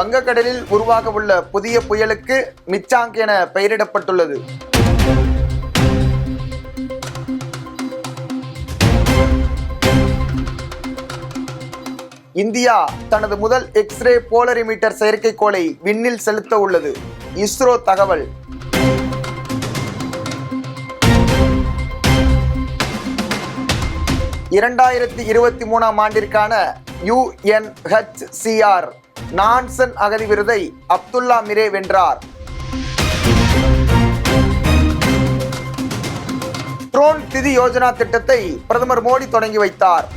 வங்கக்கடலில் உருவாக உள்ள புதிய புயலுக்கு மிச்சாங் என பெயரிடப்பட்டுள்ளது. இந்தியா தனது முதல் எக்ஸ்ரே போலரிமீட்டர் செயற்கைக்கோளை விண்ணில் செலுத்த உள்ளது. இஸ்ரோ தகவல். ஆண்டிற்கான UNHCR நான்சன் அகதி விருதை அப்துல்லா மிரே வென்றார். ட்ரோன் திதி யோஜனா திட்டத்தை பிரதமர் மோடி தொடங்கி வைத்தார்.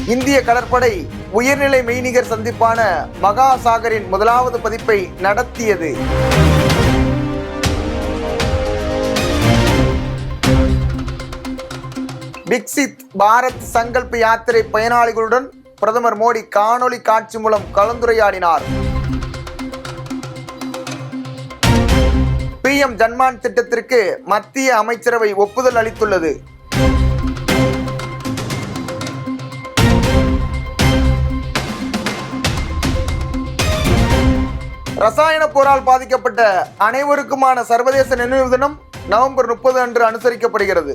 இந்திய கடற்படை உயர்நிலை மெய்நிகர் சந்திப்பான மகாசாகரின் முதலாவது பதிப்பை நடத்தியது. விக்சித் பாரத் சங்கல்ப் யாத்திரை பயனாளிகளுடன் பிரதமர் மோடி காணொலி காட்சி மூலம் கலந்துரையாடினார். PM ஜன்மான் திட்டத்திற்கு மத்திய அமைச்சரவை ஒப்புதல் அளித்துள்ளது. ரசாயன போரால் பாதிக்கப்பட்ட அனைவருக்குமான சர்வதேச நினைவு தினம் நவம்பர் 30 அன்று அனுசரிக்கப்படுகிறது.